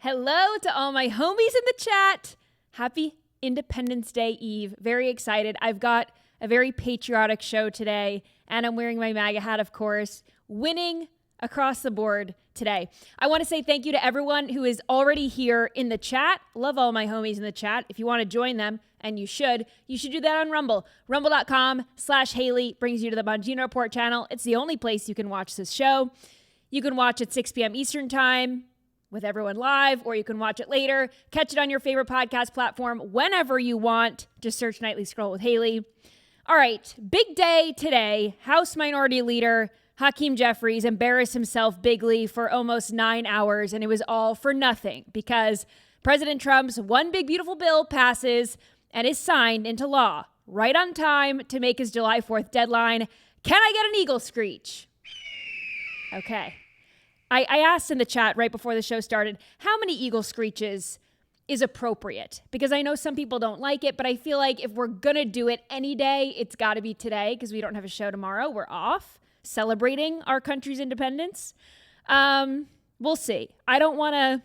Hello to all my homies in the chat. Happy Independence Day Eve. Very excited. I've got a very patriotic show today, and I'm wearing my MAGA hat, of course, winning across the board today. I want to say thank you to everyone who is already here in the chat. Love all my homies in the chat. If you want to join them, and you should do that on Rumble. Rumble.com/Haley brings you to the Bongino Report channel. It's the only place you can watch this show. You can watch at 6 p.m. Eastern time with everyone live, or you can watch it later. Catch it on your favorite podcast platform whenever you want. Just search Nightly Scroll with Haley. All right, big day today. House Minority Leader Hakeem Jeffries embarrassed himself bigly for almost 9 hours, and it was all for nothing because President Trump's one big beautiful bill passes and is signed into law right on time to make his July 4th deadline. Can I get an eagle screech? Okay. I asked in the chat right before the show started, how many eagle screeches is appropriate? Because I know some people don't like it, but I feel like if we're going to do it any day, it's got to be today because we don't have a show tomorrow. We're off celebrating our country's independence. We'll see. I don't want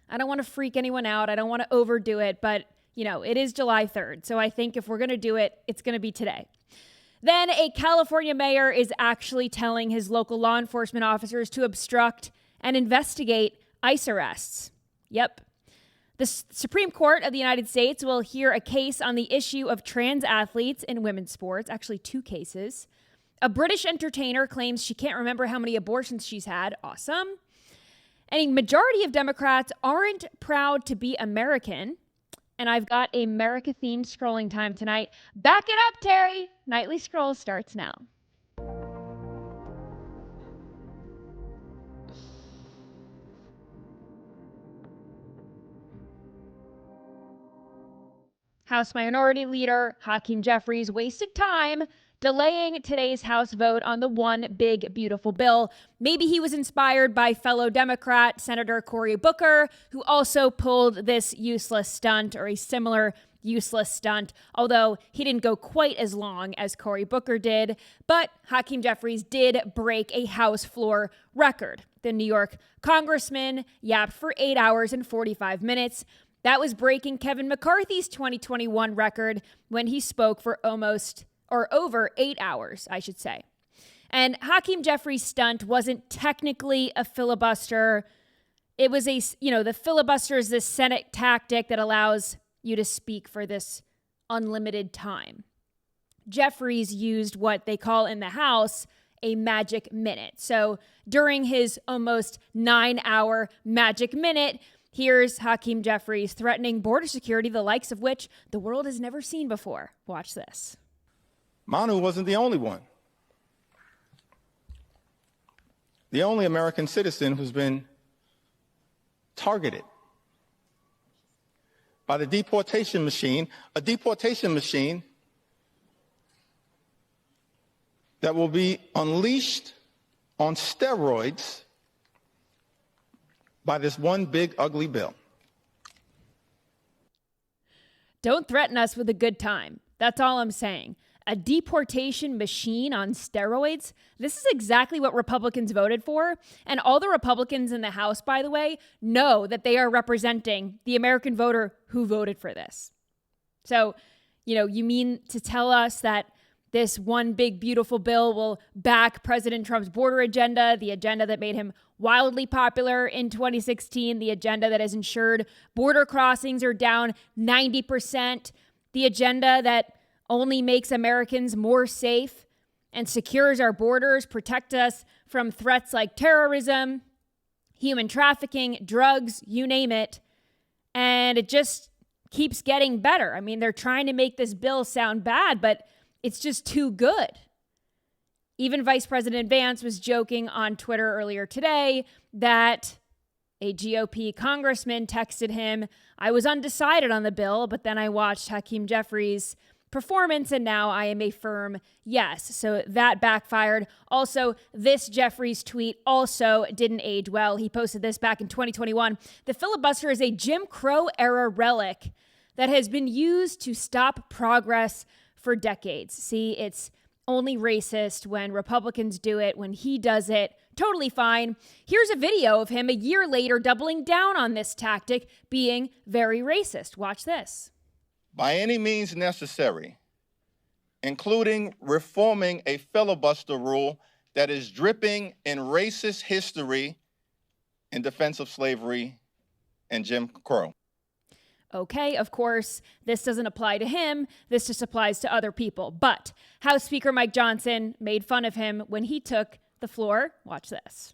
to freak anyone out. I don't want to overdo it, but you know, it is July 3rd. So I think if we're going to do it, it's going to be today. Then a California mayor is actually telling his local law enforcement officers to obstruct and investigate ICE arrests. Yep. The Supreme Court of the United States will hear a case on the issue of trans athletes in women's sports, actually 2 cases. A British entertainer claims she can't remember how many abortions she's had. Awesome. And a majority of Democrats aren't proud to be American. And I've got a America-themed scrolling time tonight. Back it up, Terry. Nightly Scroll starts now. House Minority Leader Hakeem Jeffries wasted time delaying today's House vote on the one big, beautiful bill. Maybe he was inspired by fellow Democrat Senator Cory Booker, who also pulled this useless stunt or a similar useless stunt, although he didn't go quite as long as Cory Booker did. But Hakeem Jeffries did break a House floor record. The New York congressman yapped for 8 hours and 45 minutes. That was breaking Kevin McCarthy's 2021 record when he spoke for over 8 hours, I should say. And Hakeem Jeffries' stunt wasn't technically a filibuster. It was the filibuster is this Senate tactic that allows you to speak for this unlimited time. Jeffries used what they call in the House a magic minute. So during his almost 9-hour magic minute, here's Hakeem Jeffries threatening border security, the likes of which the world has never seen before. Watch this. Manu wasn't the only one. The only American citizen who's been targeted by the deportation machine, a deportation machine that will be unleashed on steroids by this one big ugly bill. Don't threaten us with a good time. That's all I'm saying. A deportation machine on steroids? This is exactly what Republicans voted for. And all the Republicans in the House, by the way, know that they are representing the American voter who voted for this. So, you mean to tell us that this one big beautiful bill will back President Trump's border agenda, the agenda that made him wildly popular in 2016, the agenda that has ensured border crossings are down 90%, the agenda that only makes Americans more safe and secures our borders, protect us from threats like terrorism, human trafficking, drugs, you name it. And it just keeps getting better. I mean, they're trying to make this bill sound bad, but it's just too good. Even Vice President Vance was joking on Twitter earlier today that a GOP congressman texted him, "I was undecided on the bill, but then I watched Hakeem Jeffries' performance, and now I am a firm yes." So that backfired. Also, this Jeffries tweet also didn't age well. He posted this back in 2021. The filibuster is a Jim Crow era relic that has been used to stop progress for decades. See, it's only racist when Republicans do it. When he does it, totally fine. Here's a video of him a year later doubling down on this tactic, being very racist. Watch this. By any means necessary, including reforming a filibuster rule that is dripping in racist history in defense of slavery and Jim Crow. Okay, of course, this doesn't apply to him. This just applies to other people. But House Speaker Mike Johnson made fun of him when he took the floor. Watch this.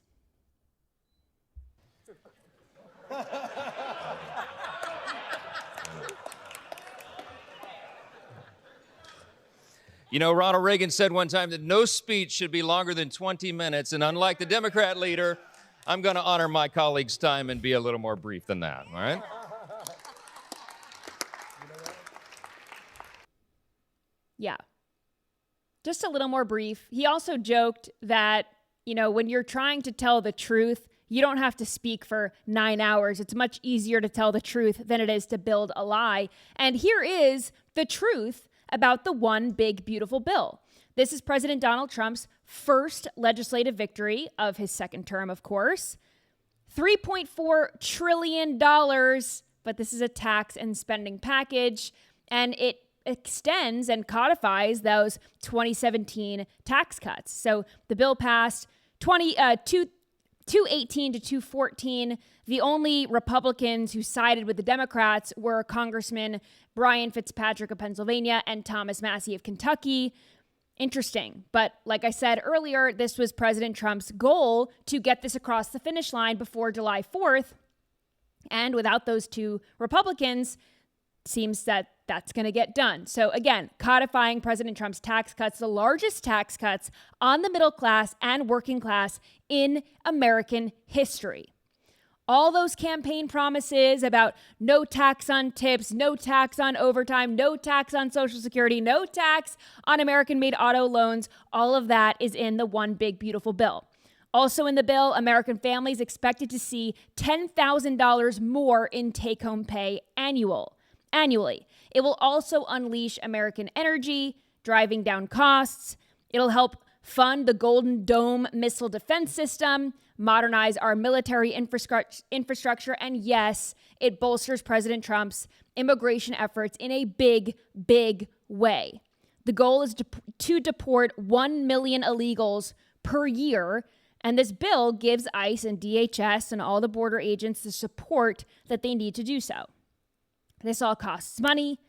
You know, Ronald Reagan said one time that no speech should be longer than 20 minutes. And unlike the Democrat leader, I'm going to honor my colleague's time and be a little more brief than that, all right? Yeah. Just a little more brief. He also joked that, you know, when you're trying to tell the truth, you don't have to speak for 9 hours. It's much easier to tell the truth than it is to build a lie. And here is the truth about the one big, beautiful bill. This is President Donald Trump's first legislative victory of his second term, of course. $3.4 trillion, but this is a tax and spending package, and it extends and codifies those 2017 tax cuts. So the bill passed 218 to 214. The only Republicans who sided with the Democrats were Congressman Brian Fitzpatrick of Pennsylvania and Thomas Massie of Kentucky. Interesting. But like I said earlier, this was President Trump's goal to get this across the finish line before July 4th. And without those two Republicans, seems that that's going to get done. So again, codifying President Trump's tax cuts, the largest tax cuts on the middle class and working class in American history. All those campaign promises about no tax on tips, no tax on overtime, no tax on Social Security, no tax on American-made auto loans, all of that is in the one big, beautiful bill. Also in the bill, American families expected to see $10,000 more in take-home pay annually. It will also unleash American energy, driving down costs. It'll help fund the Golden Dome missile defense system, modernize our military infrastructure, and yes, it bolsters President Trump's immigration efforts in a big, big way. The goal is to deport 1 million illegals per year, and this bill gives ICE and DHS and all the border agents the support that they need to do so. This all costs money.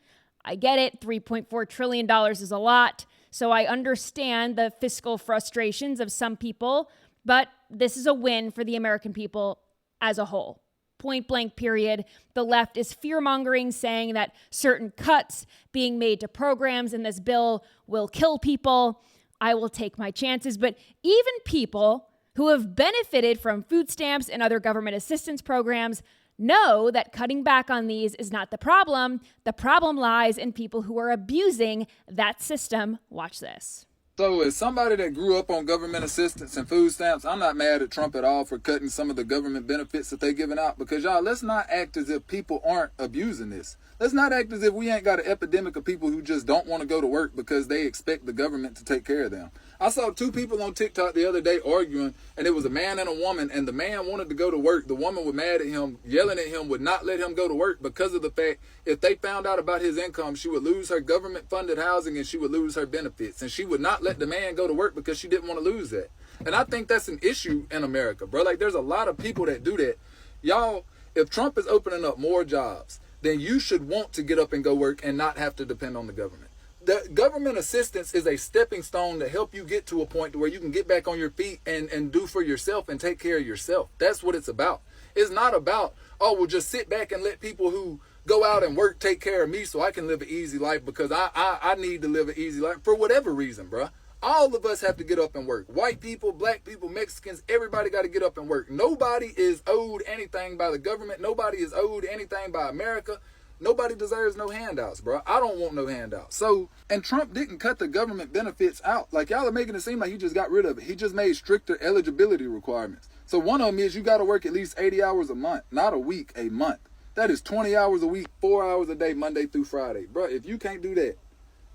I get it. $3.4 trillion is a lot. So I understand the fiscal frustrations of some people, but this is a win for the American people as a whole. Point blank, period. The left is fear-mongering, saying that certain cuts being made to programs in this bill will kill people. I will take my chances. But even people who have benefited from food stamps and other government assistance programs know that cutting back on these is not the problem. The problem lies in people who are abusing that system. Watch this. So as somebody that grew up on government assistance and food stamps, I'm not mad at Trump at all for cutting some of the government benefits that they're giving out, because y'all, let's not act as if people aren't abusing this. Let's not act as if we ain't got an epidemic of people who just don't want to go to work because they expect the government to take care of them. I saw two people on TikTok the other day arguing, and it was a man and a woman, and the man wanted to go to work. The woman was mad at him, yelling at him, would not let him go to work because of the fact if they found out about his income, she would lose her government-funded housing and she would lose her benefits. And she would not let the man go to work because she didn't want to lose that. And I think that's an issue in America, bro. Like, there's a lot of people that do that. Y'all, if Trump is opening up more jobs, then you should want to get up and go work and not have to depend on the government. The government assistance is a stepping stone to help you get to a point to where you can get back on your feet and do for yourself and take care of yourself. That's what it's about. It's not about, oh, well, just sit back and let people who go out and work take care of me so I can live an easy life because I need to live an easy life for whatever reason, bro. All of us have to get up and work. White people, black people, Mexicans, everybody got to get up and work. Nobody is owed anything by the government. Nobody is owed anything by America. Nobody deserves no handouts, bro. I don't want no handouts. So, and Trump didn't cut the government benefits out. Like, y'all are making it seem like he just got rid of it. He just made stricter eligibility requirements. So one of them is you got to work at least 80 hours a month, not a week, a month. That is 20 hours a week, 4 hours a day, Monday through Friday. Bro, if you can't do that,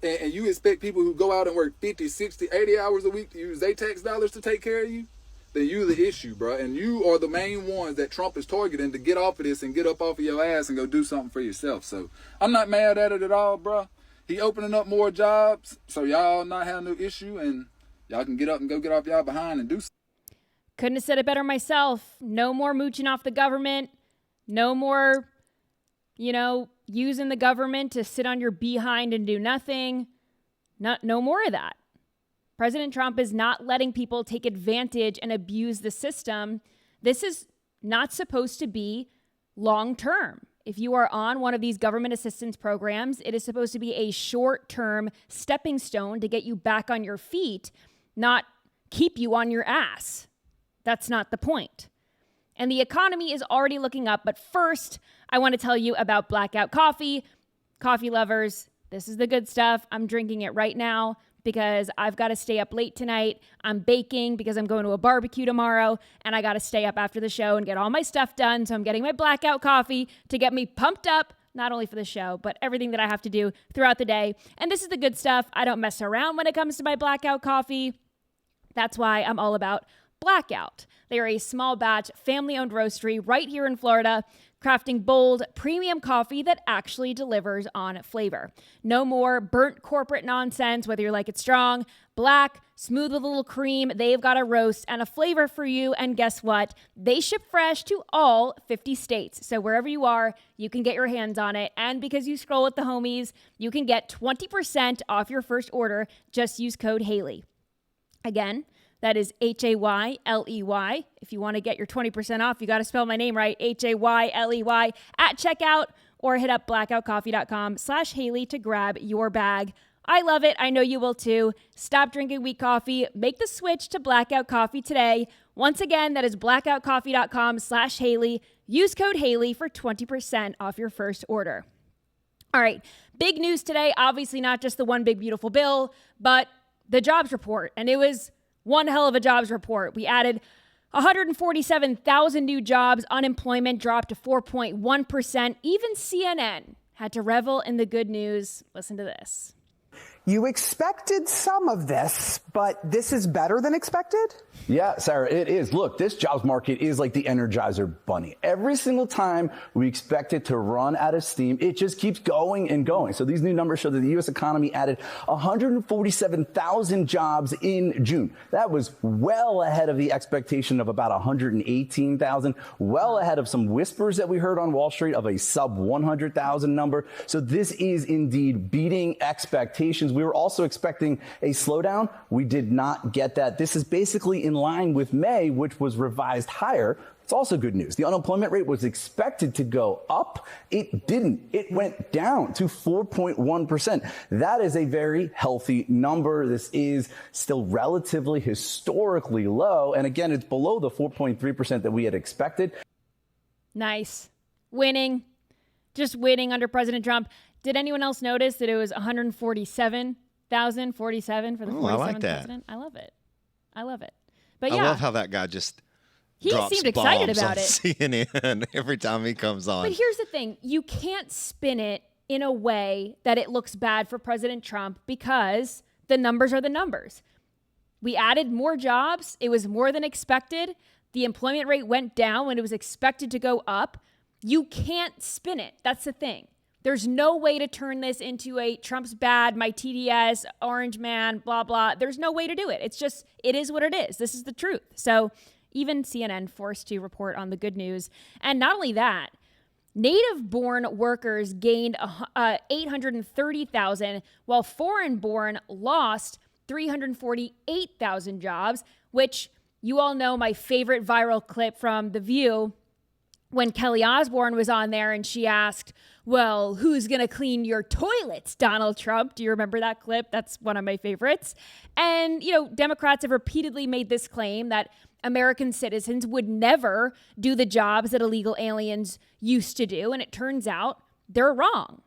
and you expect people who go out and work 50, 60, 80 hours a week to use their tax dollars to take care of you, then you the issue, bro. And you are the main ones that Trump is targeting to get off of this and get up off of your ass and go do something for yourself. So I'm not mad at it at all, bro. He opening up more jobs, so y'all not have no issue, and y'all can get up and go get off y'all behind and do something. Couldn't have said it better myself. No more mooching off the government. No more, using the government to sit on your behind and do nothing. No more of that. President Trump is not letting people take advantage and abuse the system. This is not supposed to be long term. If you are on one of these government assistance programs, it is supposed to be a short-term stepping stone to get you back on your feet, not keep you on your ass. That's not the point. And the economy is already looking up, but first, I want to tell you about Blackout Coffee. Coffee lovers, this is the good stuff. I'm drinking it right now because I've got to stay up late tonight. I'm baking because I'm going to a barbecue tomorrow, and I got to stay up after the show and get all my stuff done. So I'm getting my Blackout Coffee to get me pumped up, not only for the show, but everything that I have to do throughout the day. And this is the good stuff. I don't mess around when it comes to my Blackout Coffee. That's why I'm all about Blackout. They are a small batch, family-owned roastery right here in Florida, crafting bold, premium coffee that actually delivers on flavor. No more burnt corporate nonsense, whether you like it strong, black, smooth with a little cream. They've got a roast and a flavor for you. And guess what? They ship fresh to all 50 states. So wherever you are, you can get your hands on it. And because you scroll with the homies, you can get 20% off your first order. Just use code Haley. Again, that is Hayley. If you want to get your 20% off, you got to spell my name right, Hayley at checkout, or hit up blackoutcoffee.com/Haley to grab your bag. I love it. I know you will too. Stop drinking weak coffee. Make the switch to Blackout Coffee today. Once again, that is blackoutcoffee.com/Haley. Use code Haley for 20% off your first order. All right, big news today. Obviously not just the one big beautiful bill, but the jobs report. And it was one hell of a jobs report. We added 147,000 new jobs. Unemployment dropped to 4.1%. Even CNN had to revel in the good news. Listen to this. You expected some of this, but this is better than expected? Yeah, Sarah, it is. Look, this jobs market is like the Energizer Bunny. Every single time we expect it to run out of steam, it just keeps going and going. So these new numbers show that the U.S. economy added 147,000 jobs in June. That was well ahead of the expectation of about 118,000, well ahead of some whispers that we heard on Wall Street of a sub 100,000 number. So this is indeed beating expectations. We were also expecting a slowdown. We did not get that. This is basically in line with May, which was revised higher. It's also good news. The unemployment rate was expected to go up. It didn't. It went down to 4.1%. That is a very healthy number. This is still relatively historically low. And again, it's below the 4.3% that we had expected. Nice. Winning. Just winning under President Trump. Did anyone else notice that it was 147,047 for the 47th I like that. president? I love it. But I yeah, love how that guy just he drops seemed excited bombs about on it. CNN every time he comes on. But here's the thing. You can't spin it in a way that it looks bad for President Trump because the numbers are the numbers. We added more jobs. It was more than expected. The employment rate went down when it was expected to go up. You can't spin it. That's the thing. There's no way to turn this into a Trump's bad, my TDS, orange man, blah, blah. There's no way to do it. It's just, it is what it is. This is the truth. So even CNN forced to report on the good news. And not only that, native-born workers gained 830,000, while foreign-born lost 348,000 jobs, which you all know my favorite viral clip from The View when Kelly Osbourne was on there and she asked, well, who's going to clean your toilets, Donald Trump? Do you remember that clip? That's one of my favorites. And, Democrats have repeatedly made this claim that American citizens would never do the jobs that illegal aliens used to do. And it turns out they're wrong.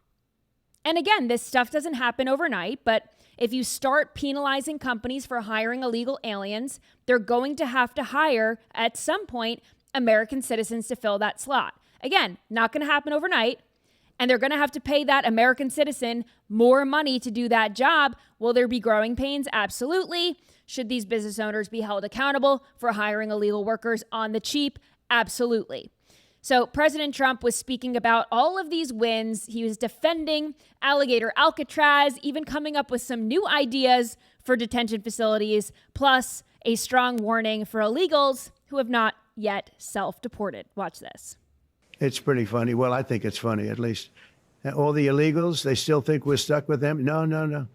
And again, this stuff doesn't happen overnight, but if you start penalizing companies for hiring illegal aliens, they're going to have to hire at some point American citizens to fill that slot. Again, not going to happen overnight. and they're going to have to pay that American citizen more money to do that job. Will there be growing pains? Absolutely. Should these business owners be held accountable for hiring illegal workers on the cheap? Absolutely. So President Trump was speaking about all of these wins. He was defending alligator Alcatraz, even coming up with some new ideas for detention facilities, plus a strong warning for illegals who have not yet self-deported. Watch this. It's pretty funny. Well, I think it's funny, at least. All the illegals, they still think we're stuck with them. No.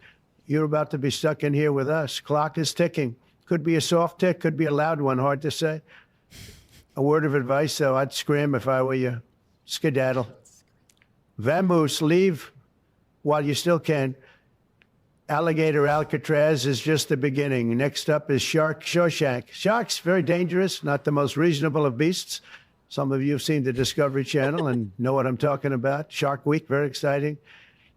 You're about to be stuck in here with us. Clock is ticking. Could be a soft tick, could be a loud one, hard to say. A word of advice, though, I'd scram if I were you. Skedaddle. Vamoose, leave while you still can. Alligator Alcatraz is just the beginning. Next up is Shark Shawshank. Sharks, very dangerous, not the most reasonable of beasts. Some of you have seen the Discovery Channel and know what I'm talking about. Shark Week, very exciting.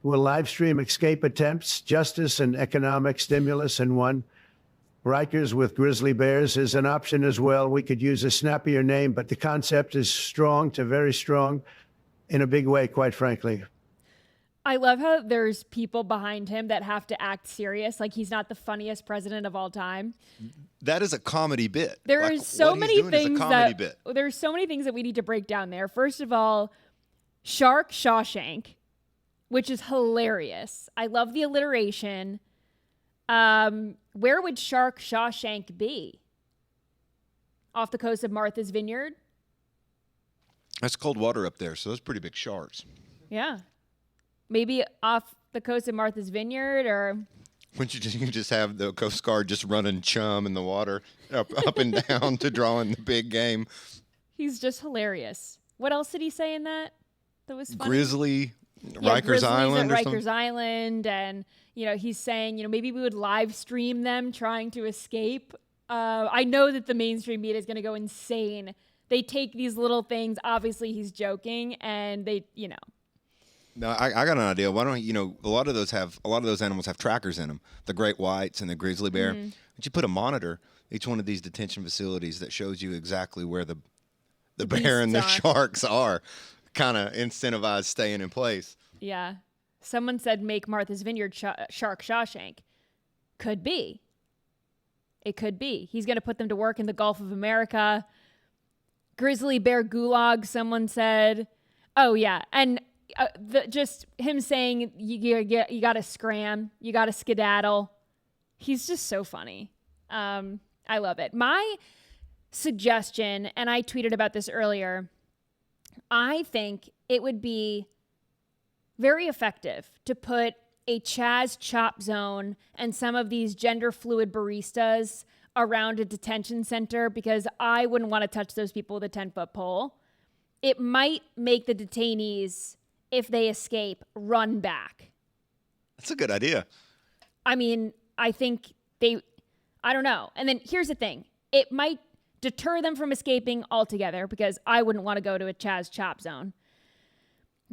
We'll live stream escape attempts, justice and economic stimulus in one. Rikers with grizzly bears is an option as well. We could use a snappier name, but the concept is strong to very strong in a big way, quite frankly. I love how there's people behind him that have to act serious, like he's not the funniest president of all time. That is a comedy bit. There Like, are so what he's many doing is a things comedy that bit. there's so many things that we need to break down there. First of all, Shark Shawshank, which is hilarious. I love the alliteration. Where would Shark Shawshank be? Off the coast of Martha's Vineyard? That's cold water up there, so those pretty big sharks. Yeah. Maybe off the coast of Martha's Vineyard, or Wouldn't you just have the Coast Guard just running chum in the water up and down to draw in the big game? he's just hilarious. What else did he say in that was funny? Grizzly, Yeah, Rikers Grizzlies Island or at something? Rikers Island, and he's saying maybe we would live stream them trying to escape. I know that the mainstream media is going to go insane. They take these little things. Obviously, he's joking, and they. No, I got an idea. Why don't a lot of those animals have trackers in them. The great whites and the grizzly bear. But you put a monitor each one of these detention facilities that shows you exactly where the bear and the beasts are. sharks are. Kind of incentivize staying in place. Yeah. Someone said make Martha's Vineyard Shark Shawshank. Could be. It could be. He's going to put them to work in the Gulf of America. Grizzly bear gulag, someone said. Oh, yeah. And just him saying you got to scram, you got to skedaddle. He's just so funny. I love it. My suggestion, and I tweeted about this earlier, I think it would be very effective to put a Chaz chop zone and some of these gender fluid baristas around a detention center, because I wouldn't want to touch those people with a 10-foot pole. It might make the detainees, if they escape, run back. That's a good idea. I mean, I think I don't know. And then here's the thing. It might deter them from escaping altogether, because I wouldn't want to go to a Chaz chop zone.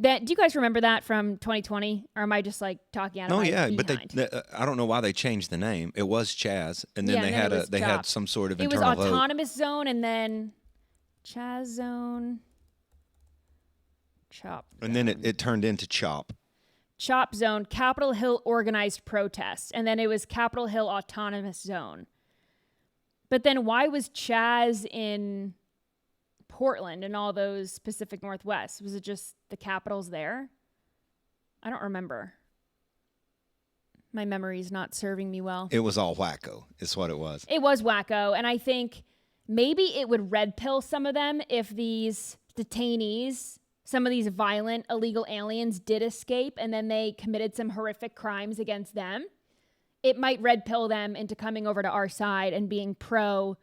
Do you guys remember that from 2020? Or am I just talking out of my behind? But I don't know why they changed the name. It was Chaz, and then they had some sort of internal It was vote. autonomous zone, and then Chaz zone, chop And then it turned into Chop. Chop zone, Capitol Hill organized protest, and then it was Capitol Hill autonomous zone. But then why was Chaz in Portland and all those Pacific Northwest? Was it just the capitals there? I don't remember. My memory's not serving me well. It was all wacko, is what it was. It was wacko, and I think maybe it would red pill some of them if these detainees, some of these violent illegal aliens, did escape and then they committed some horrific crimes against them. It might red pill them into coming over to our side and being pro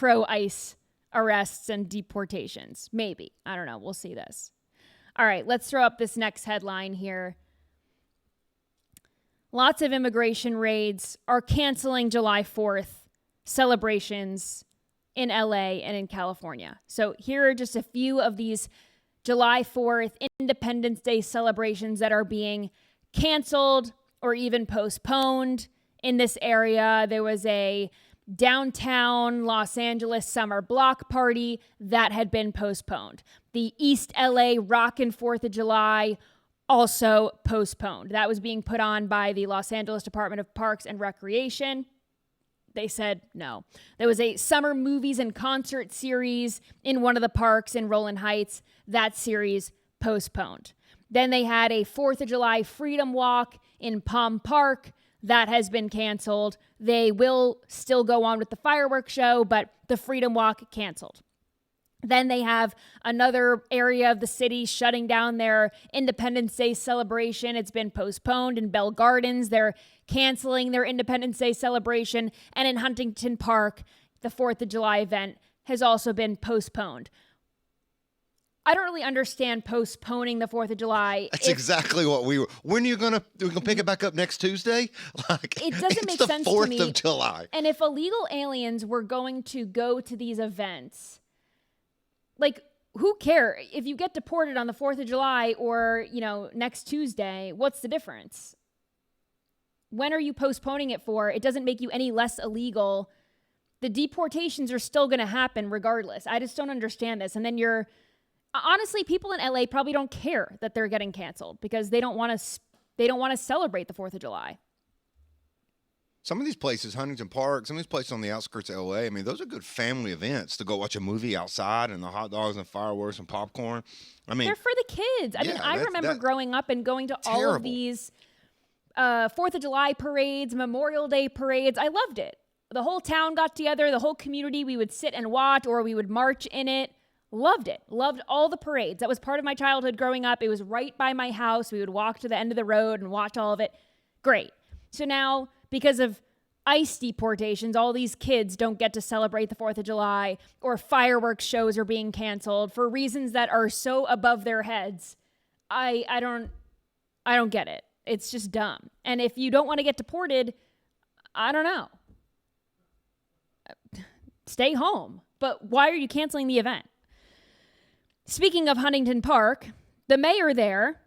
ICE arrests and deportations. Maybe. I don't know. We'll see this. All right, let's throw up this next headline here. Lots of immigration raids are canceling July 4th celebrations in LA and in California. So here are just a few of these July 4th Independence Day celebrations that are being canceled or even postponed in this area. There was a downtown Los Angeles summer block party that had been postponed. The East LA Rockin' 4th of July also postponed. That was being put on by the Los Angeles Department of Parks and Recreation. They said no. There was a summer movies and concert series in one of the parks in Rowland Heights. That series postponed. Then they had a 4th of July Freedom Walk in Palm Park. That has been canceled. They will still go on with the fireworks show, but the Freedom Walk canceled. Then they have another area of the city shutting down their Independence Day celebration. It's been postponed in Bell Gardens. They're canceling their Independence Day celebration. And in Huntington Park, the 4th of July event has also been postponed. I don't really understand postponing the 4th of July. That's exactly what we were. When are you gonna pick it back up next Tuesday? Like, it doesn't make sense to me. It's the 4th of July. And if illegal aliens were going to go to these events, like, who cares? If you get deported on the 4th of July or, next Tuesday, what's the difference? When are you postponing it for? It doesn't make you any less illegal. The deportations are still going to happen regardless. I just don't understand this. And then honestly, people in LA probably don't care that they're getting canceled because they don't want to celebrate the 4th of July. Some of these places, Huntington Park, some of these places on the outskirts of LA, I mean, those are good family events to go watch a movie outside and the hot dogs and fireworks and popcorn. I mean, they're for the kids. I remember growing up and going to all of these 4th of July parades, Memorial Day parades. I loved it. The whole town got together, the whole community. We would sit and watch, or we would march in it. Loved it. Loved all the parades. That was part of my childhood growing up. It was right by my house. We would walk to the end of the road and watch all of it. Great. So now, because of ICE deportations, all these kids don't get to celebrate the 4th of July, or fireworks shows are being canceled for reasons that are so above their heads. I don't get it. It's just dumb. And if you don't want to get deported, I don't know. Stay home. But why are you canceling the event? Speaking of Huntington Park, the mayor there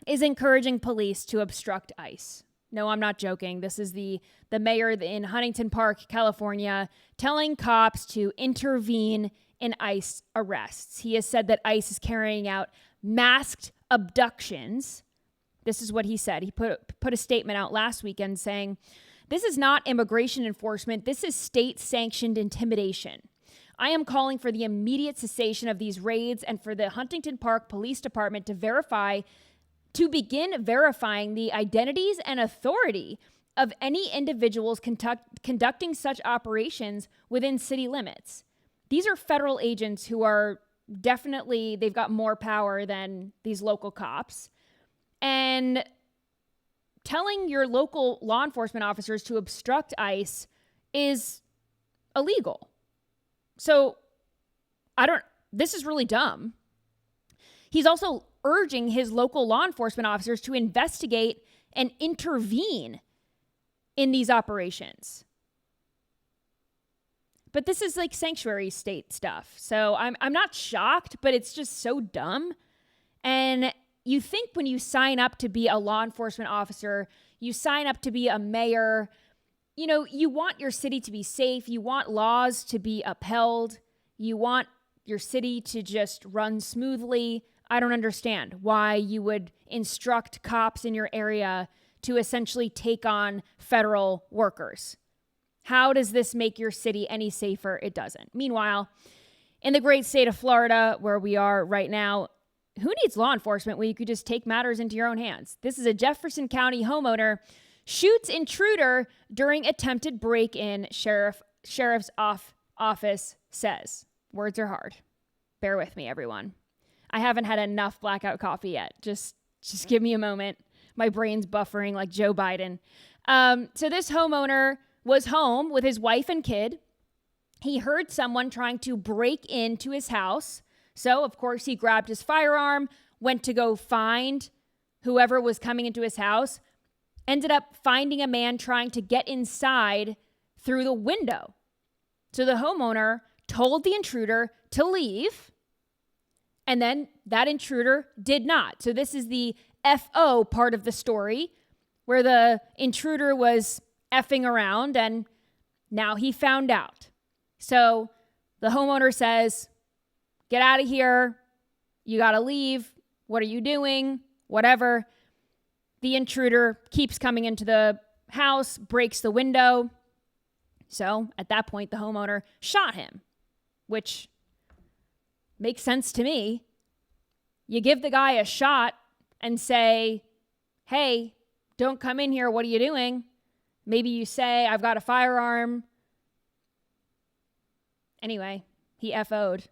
is encouraging police to obstruct ICE. No, I'm not joking. This is the mayor in Huntington Park, California, telling cops to intervene in ICE arrests. He has said that ICE is carrying out masked abductions. This is what he said. He put a statement out last weekend saying, "This is not immigration enforcement. This is state-sanctioned intimidation. I am calling for the immediate cessation of these raids and for the Huntington Park Police Department to begin verifying the identities and authority of any individuals conducting such operations within city limits." These are federal agents who are definitely, they've got more power than these local cops. And telling your local law enforcement officers to obstruct ICE is illegal. So, this is really dumb. He's also urging his local law enforcement officers to investigate and intervene in these operations. But this is like sanctuary state stuff. So I'm not shocked, but it's just so dumb. And you think when you sign up to be a law enforcement officer, you sign up to be a mayor, you want your city to be safe. You want laws to be upheld. You want your city to just run smoothly. I don't understand why you would instruct cops in your area to essentially take on federal workers. How does this make your city any safer? It doesn't. Meanwhile, in the great state of Florida, where we are right now, who needs law enforcement when you could just take matters into your own hands? This is a Jefferson County homeowner shoots intruder during attempted break-in, sheriff's office says. Words are hard. Bear with me, everyone. I haven't had enough blackout coffee yet. Just give me a moment. My brain's buffering like Joe Biden. So this homeowner was home with his wife and kid. He heard someone trying to break into his house. So, of course, he grabbed his firearm, went to go find whoever was coming into his house, ended up finding a man trying to get inside through the window. So the homeowner told the intruder to leave, and then that intruder did not. So this is the FO part of the story, where the intruder was effing around and Now he found out. So the homeowner says, get out of here. You got to leave. What are you doing? Whatever. The intruder keeps coming into the house, breaks the window. So at that point, the homeowner shot him, which makes sense to me. You give the guy a shot and say, hey, don't come in here. What are you doing? Maybe you say, I've got a firearm. Anyway, he FO'd.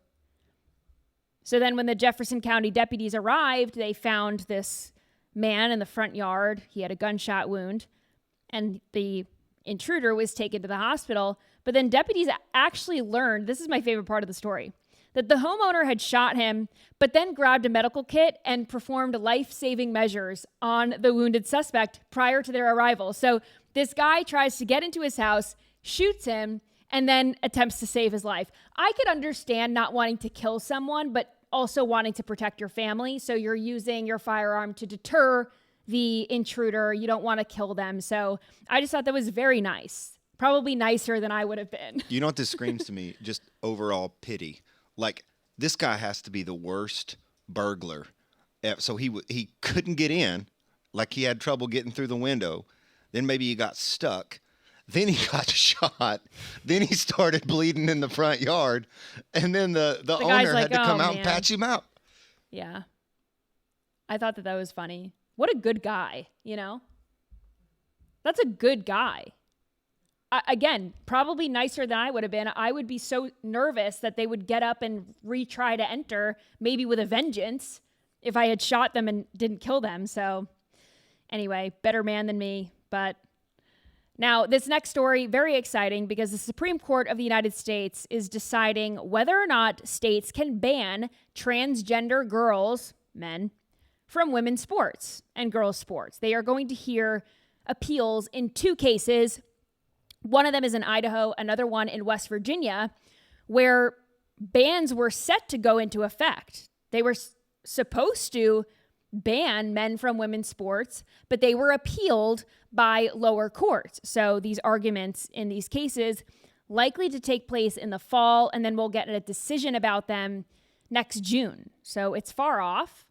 So then when the Jefferson County deputies arrived, they found this man in the front yard. He had a gunshot wound, and the intruder was taken to the hospital. But then deputies actually learned, this is my favorite part of the story, that the homeowner had shot him, but then grabbed a medical kit and performed life-saving measures on the wounded suspect prior to their arrival. So this guy tries to get into his house, shoots him, and then attempts to save his life. I could understand not wanting to kill someone, but also wanting to protect your family. So you're using your firearm to deter the intruder. You don't want to kill them. So I just thought that was very nice. Probably nicer than I would have been. You know what this screams to me? Just overall pity. Like, this guy has to be the worst burglar. So he couldn't get in. Like, he had trouble getting through the window. Then maybe he got stuck. Then he got shot. Then he started bleeding in the front yard. And then the owner like, had to come "Oh, out and man." patch him out. Yeah. I thought that was funny. What a good guy, you know? That's a good guy. Again, probably nicer than I would have been. I would be so nervous that they would get up and retry to enter, maybe with a vengeance, if I had shot them and didn't kill them. So anyway, better man than me. But now this next story, very exciting because the Supreme Court of the United States is deciding whether or not states can ban transgender girls, men, from women's sports and girls' sports. They are going to hear appeals in 2 cases. One of them is in Idaho, another one in West Virginia, where bans were set to go into effect. They were supposed to ban men from women's sports, but they were appealed by lower courts. So these arguments in these cases likely to take place in the fall, and then we'll get a decision about them next June. So it's far off,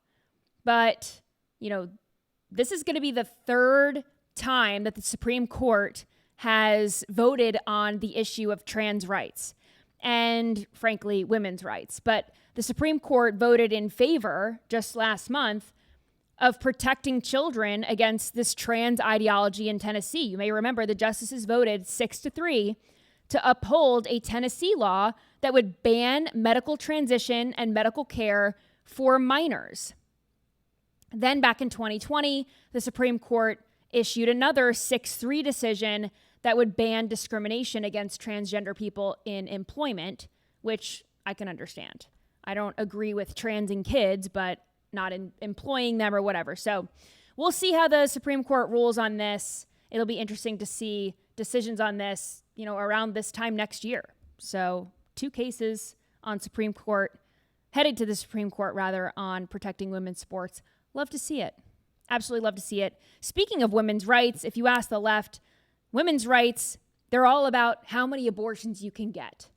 but, you know, this is going to be the 3rd time that the Supreme Court has voted on the issue of trans rights and, frankly, women's rights. But the Supreme Court voted in favor just last month of protecting children against this trans ideology in Tennessee. You may remember the justices voted 6-3 to uphold a Tennessee law that would ban medical transition and medical care for minors. Then back in 2020, the Supreme Court issued another 6-3 decision that would ban discrimination against transgender people in employment, which I can understand. I don't agree with transing kids, but not in employing them or whatever. So we'll see how the Supreme Court rules on this. It'll be interesting to see decisions on this, you know, around this time next year. So 2 cases on Supreme Court, headed to the Supreme Court rather, on protecting women's sports. Love to see it. Absolutely love to see it. Speaking of women's rights, if you ask the left, women's rights, they're all about how many abortions you can get.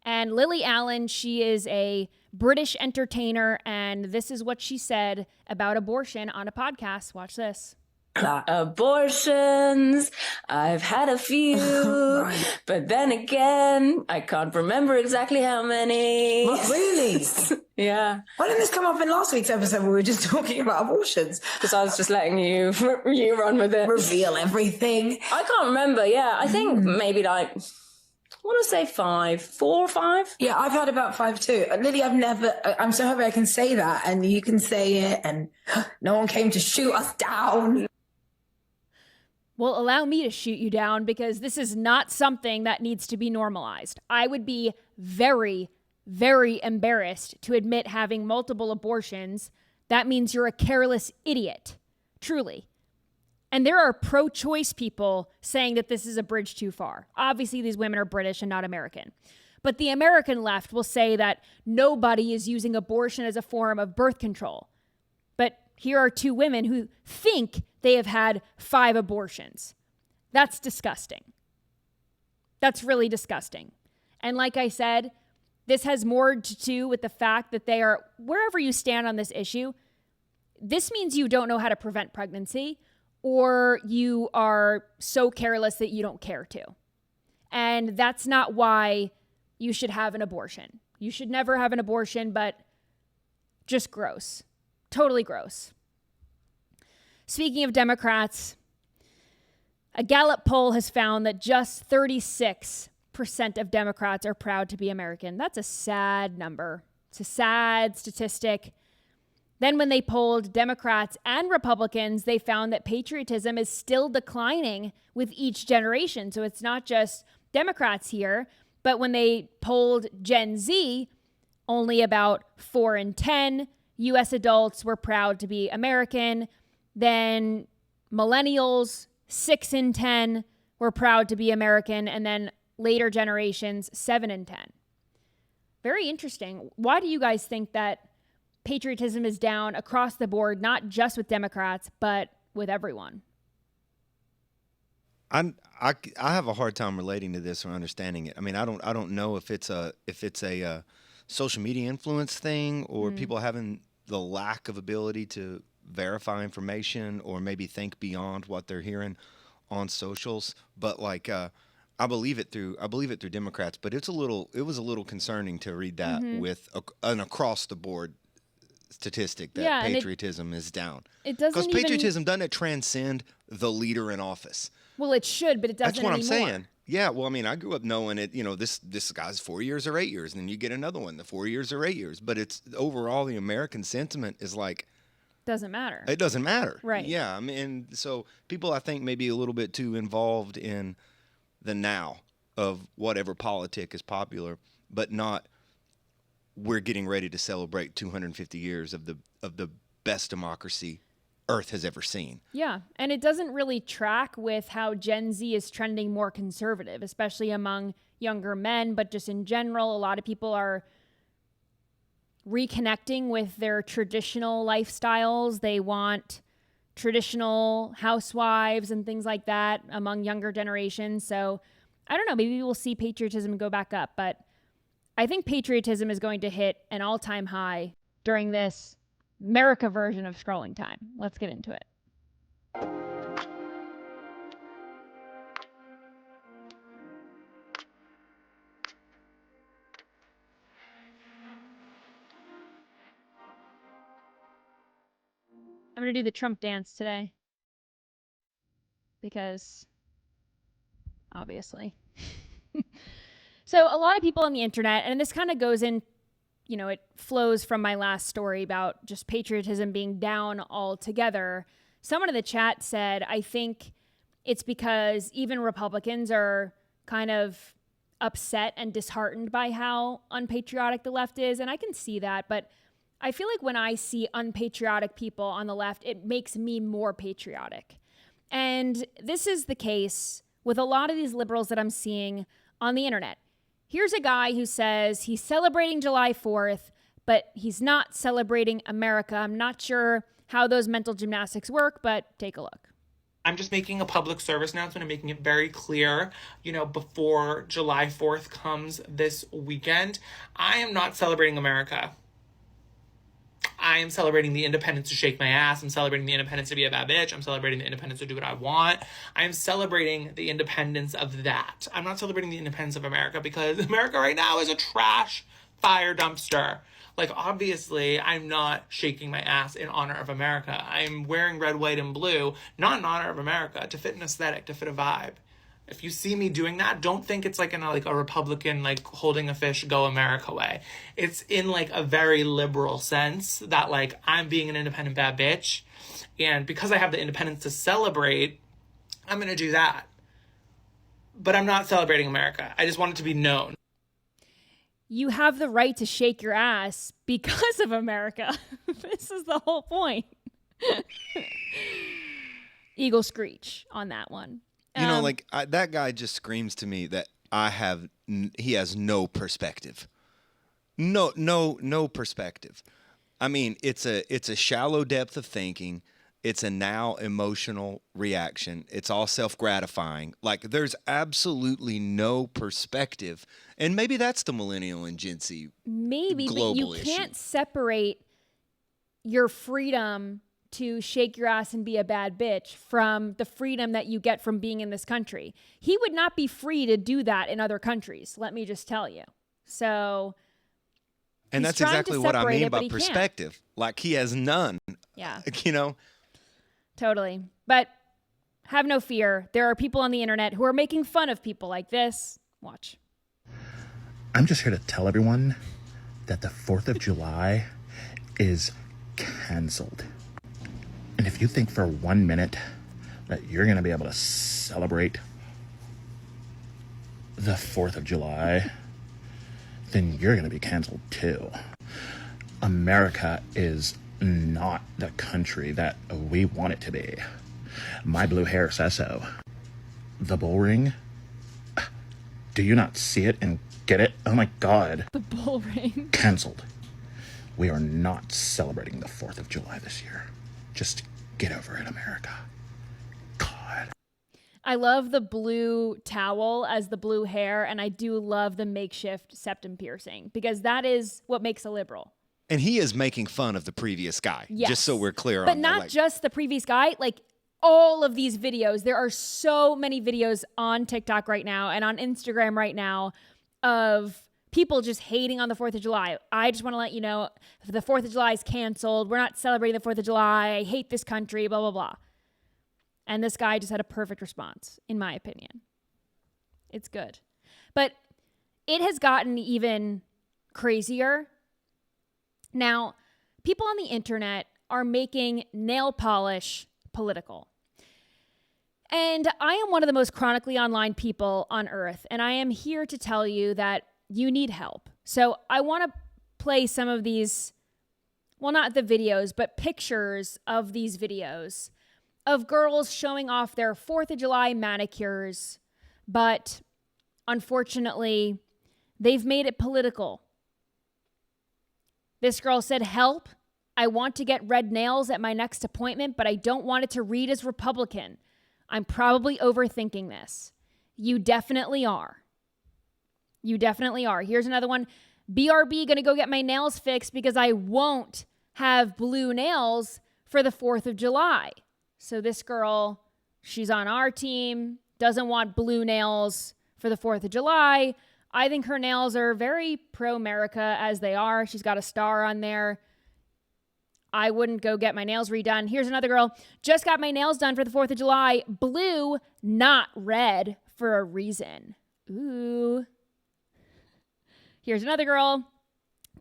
And Lily Allen, she is a British entertainer, and this is what she said about abortion on a podcast. Watch this. Abortions, I've had a few, right. But then again, I can't remember exactly how many. What, really? Yeah. Why didn't this come up in last week's episode where we were just talking about abortions? Because I was just letting you run with it. Reveal everything. I can't remember, yeah. I think maybe like, I want to say 4 or 5. Yeah, I've had about 5 too. Lily, I'm so happy I can say that and you can say it and no one came to shoot us down. Well, allow me to shoot you down because this is not something that needs to be normalized. I would be very, very embarrassed to admit having multiple abortions. That means you're a careless idiot, truly. And there are pro-choice people saying that this is a bridge too far. Obviously, these women are British and not American. But the American left will say that nobody is using abortion as a form of birth control. But here are 2 women who think they have had 5 abortions. That's disgusting. That's really disgusting. And like I said, this has more to do with the fact that they are, wherever you stand on this issue, this means you don't know how to prevent pregnancy, or you are so careless that you don't care to. And that's not why you should have an abortion. You should never have an abortion, but just gross. Totally gross. Speaking of Democrats, a Gallup poll has found that just 36% of Democrats are proud to be American. That's a sad number. It's a sad statistic. Then when they polled Democrats and Republicans, they found that patriotism is still declining with each generation. So it's not just Democrats here, but when they polled Gen Z, only about 4 in 10 U.S. adults were proud to be American. Then millennials, 6 in 10 were proud to be American. And then later generations, 7 in 10. Very interesting. Why do you guys think that patriotism is down across the board, not just with Democrats, but with everyone? I have a hard time relating to this or understanding it. I mean, I don't know if it's a social media influence thing, or people having the lack of ability to verify information or maybe think beyond what they're hearing on socials. But like, I believe it through Democrats, but it was a little concerning to read that with an across the board statistic that patriotism is down. It doesn't, because patriotism doesn't transcend the leader in office. Well, it should, but it doesn't. That's what anymore. I'm saying. Yeah, well, I mean, I grew up knowing it. You know, this guy's 4 years or 8 years, and then you get another one, the 4 years or 8 years. But it's overall the American sentiment is like, doesn't matter. It doesn't matter. Right. Yeah. I mean, so people, I think, may be a little bit too involved in the now of whatever politic is popular, but not we're getting ready to celebrate 250 years of the best democracy Earth has ever seen. Yeah, and it doesn't really track with how Gen Z is trending more conservative, especially among younger men, but just in general, a lot of people are reconnecting with their traditional lifestyles. They want traditional housewives and things like that among younger generations. So I don't know, maybe we'll see patriotism go back up, but I think patriotism is going to hit an all-time high during this America version of scrolling time. Let's get into it. I'm going to do the Trump dance today. Because, obviously. So a lot of people on the internet, and this kind of goes in, you know, it flows from my last story about just patriotism being down altogether. Someone in the chat said, I think it's because even Republicans are kind of upset and disheartened by how unpatriotic the left is. And I can see that, but I feel like when I see unpatriotic people on the left, it makes me more patriotic. And this is the case with a lot of these liberals that I'm seeing on the internet. Here's a guy who says he's celebrating July 4th, but he's not celebrating America. I'm not sure how those mental gymnastics work, but take a look. I'm just making a public service announcement and making it very clear, before July 4th comes this weekend, I am not celebrating America. I am celebrating the independence to shake my ass. I'm celebrating the independence to be a bad bitch. I'm celebrating the independence to do what I want. I am celebrating the independence of that. I'm not celebrating the independence of America because America right now is a trash fire dumpster. Like, obviously, I'm not shaking my ass in honor of America. I'm wearing red, white, and blue, not in honor of America, to fit an aesthetic, to fit a vibe. If you see me doing that, don't think it's like in a Republican, holding a fish, go America way. It's in a very liberal sense that I'm being an independent bad bitch. And because I have the independence to celebrate, I'm going to do that. But I'm not celebrating America. I just want it to be known. You have the right to shake your ass because of America. This is the whole point. Eagle screech on that one. That guy just screams to me that he has no perspective. No perspective. I mean, it's a shallow depth of thinking. It's a now emotional reaction. It's all self-gratifying. Like, there's absolutely no perspective. And maybe that's the millennial and Gen Z Maybe, but global you issue. can't separate your freedom to shake your ass and be a bad bitch from the freedom that you get from being in this country. He would not be free to do that in other countries, let me just tell you. So... And he's that's trying exactly to what I separate mean it, but by he can't. perspective. Like, he has none. Yeah. You know? Totally. But have no fear. There are people on the internet who are making fun of people like this. Watch. I'm just here to tell everyone that the 4th of July is canceled. And if you think for 1 minute that you're going to be able to celebrate the 4th of July, then you're going to be canceled too. America is not the country that we want it to be. My blue hair says so. The bull ring? Do you not see it and get it? Oh my God. The bull ring. Canceled. We are not celebrating the 4th of July this year. Just get over it, America. God. I love the blue towel as the blue hair, and I do love the makeshift septum piercing because that is what makes a liberal. And he is making fun of the previous guy, Yes. just so we're clear But on that. not Like, just the previous guy, like all of these videos. There are so many videos on TikTok right now and on Instagram right now of people just hating on the 4th of July. I just want to let you know, the 4th of July is canceled. We're not celebrating the 4th of July. I hate this country, blah, blah, blah. And this guy just had a perfect response, in my opinion. It's good. But it has gotten even crazier. Now, people on the internet are making nail polish political. And I am one of the most chronically online people on earth, and I am here to tell you that you need help. So I want to play some of these, well, not the videos, but pictures of these videos of girls showing off their 4th of July manicures, but unfortunately, they've made it political. This girl said, "Help, I want to get red nails at my next appointment, but I don't want it to read as Republican. I'm probably overthinking this." You definitely are. You definitely are. Here's another one. "BRB gonna go get my nails fixed because I won't have blue nails for the 4th of July. So this girl, she's on our team, doesn't want blue nails for the 4th of July. I think her nails are very pro-America as they are. She's got a star on there. I wouldn't go get my nails redone. Here's another girl. "Just got my nails done for the 4th of July. Blue, not red, for a reason." Ooh. Here's another girl.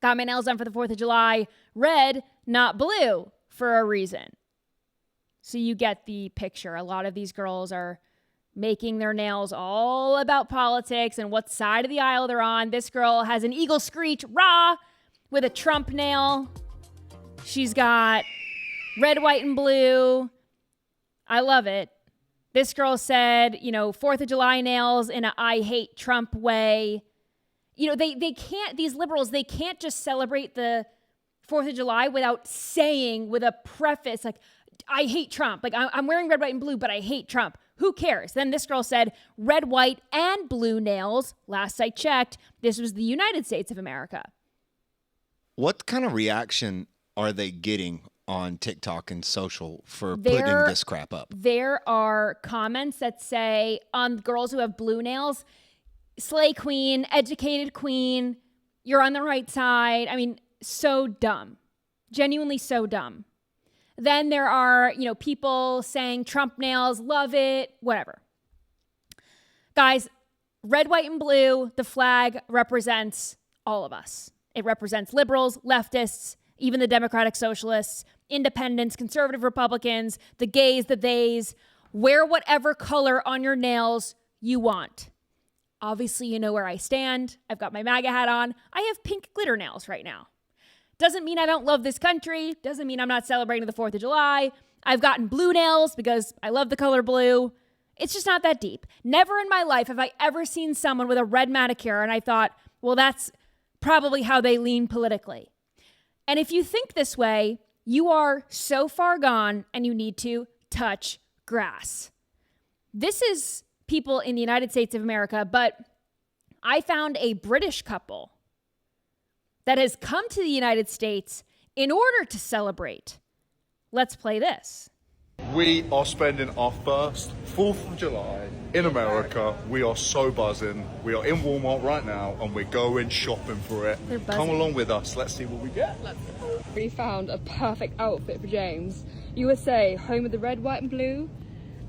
"Got my nails done for the 4th of July. Red, not blue, for a reason." So you get the picture. A lot of these girls are making their nails all about politics and what side of the aisle they're on. This girl has an eagle screech, rah, with a Trump nail. She's got red, white, and blue. I love it. This girl said, 4th of July nails in a I hate Trump way. They can't, these liberals, they can't just celebrate the 4th of July without saying with a preface, like, I hate Trump. Like, I'm wearing red, white, and blue, but I hate Trump. Who cares? Then this girl said, "Red, white, and blue nails." Last I checked, this was the United States of America. what kind of reaction are they getting on TikTok and social for putting this crap up? There are comments that say on girls who have blue nails, "Slay queen, educated queen, you're on the right side." I mean, so dumb. Genuinely so dumb. Then there are, people saying Trump nails, love it, whatever. Guys, red, white, and blue, the flag represents all of us. It represents liberals, leftists, even the Democratic Socialists, independents, conservative Republicans, the gays, the theys. Wear whatever color on your nails you want. Obviously, you know where I stand. I've got my MAGA hat on. I have pink glitter nails right now. Doesn't mean I don't love this country. Doesn't mean I'm not celebrating the 4th of July. I've gotten blue nails because I love the color blue. It's just not that deep. Never in my life have I ever seen someone with a red manicure and I thought, well, that's probably how they lean politically. And if you think this way, you are so far gone and you need to touch grass. This is people in the United States of America, but I found a British couple that has come to the United States in order to celebrate. Let's play this. We are spending our first 4th of July in America. We are so buzzing. We are in Walmart right now and we're going shopping for it. Come along with us. Let's see what we get. We found a perfect outfit for James. USA, home of the red, white and blue.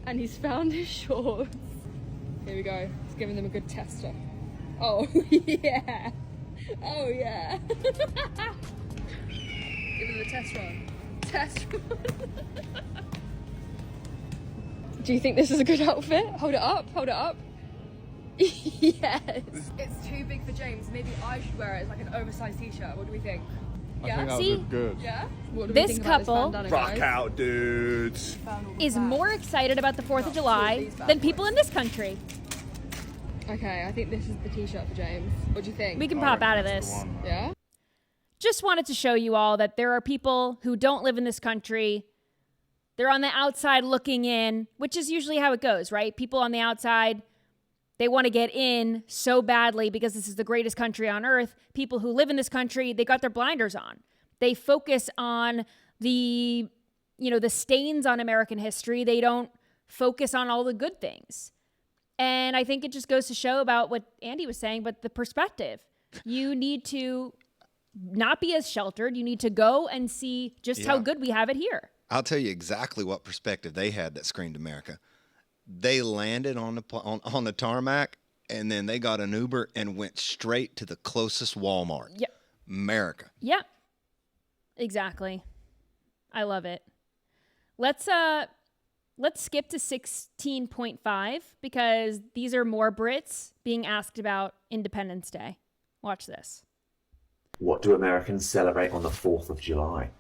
And he's found his shorts. Here we go. He's giving them a good tester. Oh, yeah. Oh, yeah. Give them the test run. Test run. Do you think this is a good outfit? Hold it up, hold it up. Yes. It's too big for James. Maybe I should wear it as like an oversized t-shirt. What do we think? I think that would look good. Yeah? What do we This think about couple bandana, Rock guys? out, dudes. is more excited about the 4th of July than people in this country. Okay, I think this is the t-shirt for James. What do you think? We can pop out of this. Yeah? Just wanted to show you all that there are people who don't live in this country. They're on the outside looking in, which is usually how it goes, right? People on the outside, they want to get in so badly because this is the greatest country on earth. People who live in this country, they got their blinders on. They focus on the stains on American history. They don't focus on all the good things. And I think it just goes to show about what Andy was saying, but the perspective. You need to not be as sheltered. You need to go and see just how good we have it here. I'll tell you exactly what perspective they had that screamed America. They landed on the tarmac, and then they got an Uber and went straight to the closest Walmart. Yep. America. Yep. Exactly. I love it. Let's skip to 16.5 because these are more Brits being asked about Independence Day. Watch this. What do Americans celebrate on the 4th of July?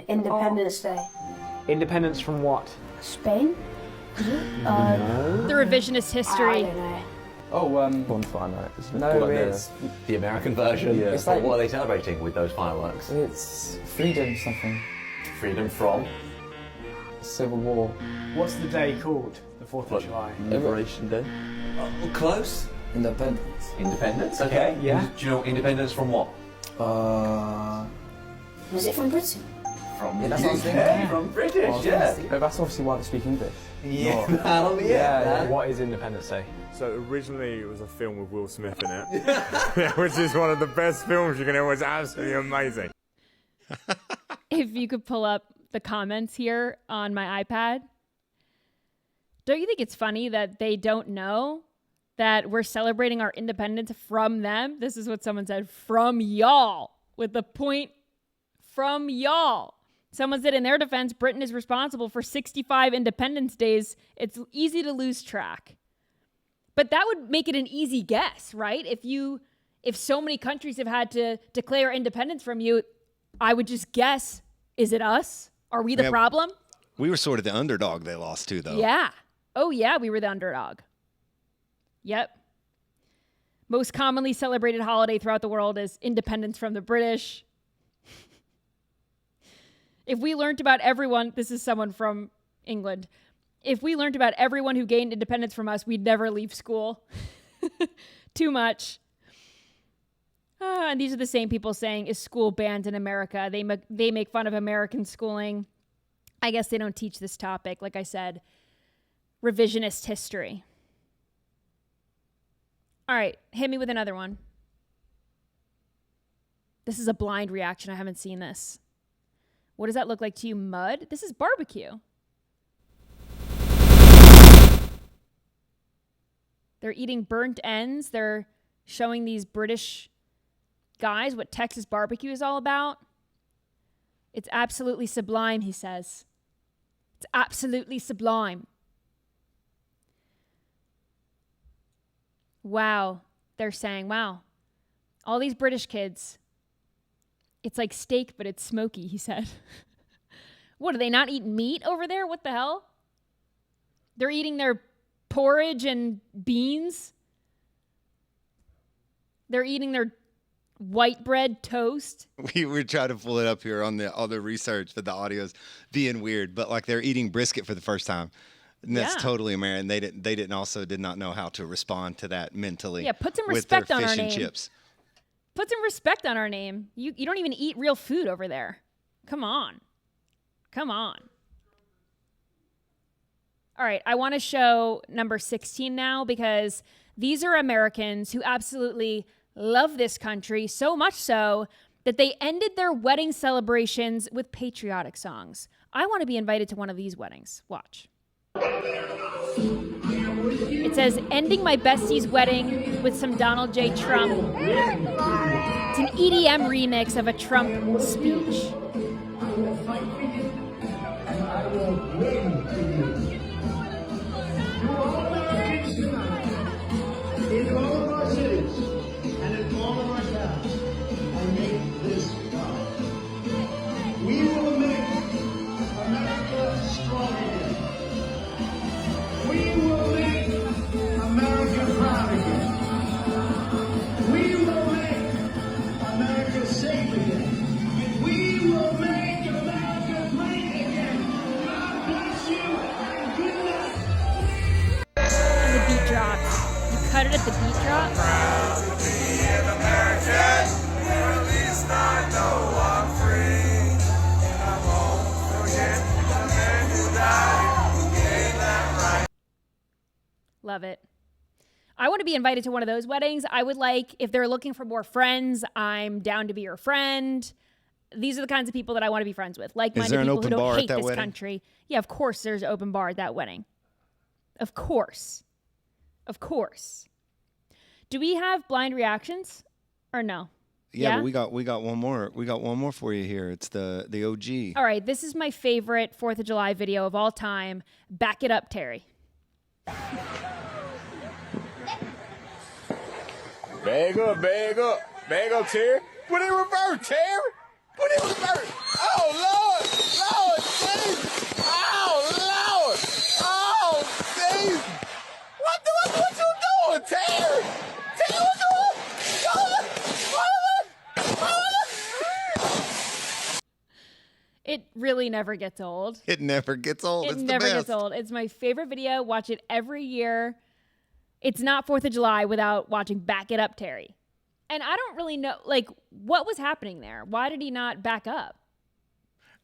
Independence Day. Independence from what? Spain? The revisionist history. I don't know. Oh, Bonfire night. no, it's the American version. Yeah. It's like, what are they celebrating with those fireworks? It's freedom something. Freedom from? Civil War. What's the day called? The 4th of July. Liberation Day. Close? Independence. Independence, okay. Yeah. Do you know independence from what? Was it from Britain? From Yeah, that's what I was UK, thinking. from British, yeah. No, that's obviously why they speak English. Yeah. What is Independence Day? So originally it was a film with Will Smith in it, which is one of the best films you can ever. It's absolutely amazing. If you could pull up the comments here on my iPad. Don't you think it's funny that they don't know that we're celebrating our independence from them? This is what someone said, from y'all, with the point from y'all. Someone said in their defense, Britain is responsible for 65 Independence Days. It's easy to lose track. But that would make it an easy guess, right? If so many countries have had to declare independence from you, I would just guess, is it us? Are we the problem? We were sort of the underdog they lost to, though. Yeah. Oh, yeah, we were the underdog. Yep. Most commonly celebrated holiday throughout the world is independence from the British. If we learned about everyone, this is someone from England. If we learned about everyone who gained independence from us, we'd never leave school. Too much. And these are the same people saying, is school banned in America? They make fun of American schooling. I guess they don't teach this topic. Like I said, revisionist history. All right, hit me with another one. This is a blind reaction. I haven't seen this. What does that look like to you? Mud? This is barbecue. They're eating burnt ends. They're showing these British guys what Texas barbecue is all about. It's absolutely sublime, he says. It's absolutely sublime. Wow. They're saying, wow, all these British kids, it's like steak, but it's smoky, he said. What, do they not eat meat over there? What the hell? They're eating their porridge and beans. They're eating their White bread toast. We were trying to pull it up here on the research, but the audio's being weird. But like they're eating brisket for the first time. And that's totally American. They did not know how to respond to that mentally. Yeah, put some with respect their on our fish and name. chips. Put some respect on our name. You don't even eat real food over there. Come on. Come on. All right, I want to show number 16 now because these are Americans who absolutely love this country, so much so that they ended their wedding celebrations with patriotic songs. I want to be invited to one of these weddings. Watch. It says, ending my bestie's wedding with some Donald J. Trump. It's an EDM remix of a Trump speech. In all of our cities and in all of our towns, I make this vow. We will make America strong again. We will make America proud again. We will make America safe again. We will make America great again. God bless you and good night. And the beat drops. Cut it at the beat drop. Proud to be an American, or at least I know I'm free. And I won't forget the men who died, who gave that right. Love it. I want to be invited to one of those weddings. I would like, if they're looking for more friends, I'm down to be your friend. These are the kinds of people that I want to be friends with. Like-minded people who don't hate this country. Yeah, of course there's an open bar at that wedding. Of course. Of course. Do we have blind reactions or no? Yeah, but we got one more. We got one more for you here. It's the OG. All right, this is my favorite 4th of July video of all time. Back it up, Terry. Bag up, Terry. Put it in reverse, Terry. Put it in reverse. Oh, Lord, jeez. Oh, Lord. Oh, jeez. What you doing, Terry? Terry, what you doing? It really never gets old. It never gets old. It It's never the gets best. old. It's my favorite video. Watch it every year. It's not 4th of July without watching Back It Up, Terry. And I don't really know, like, what was happening there? Why did he not back up?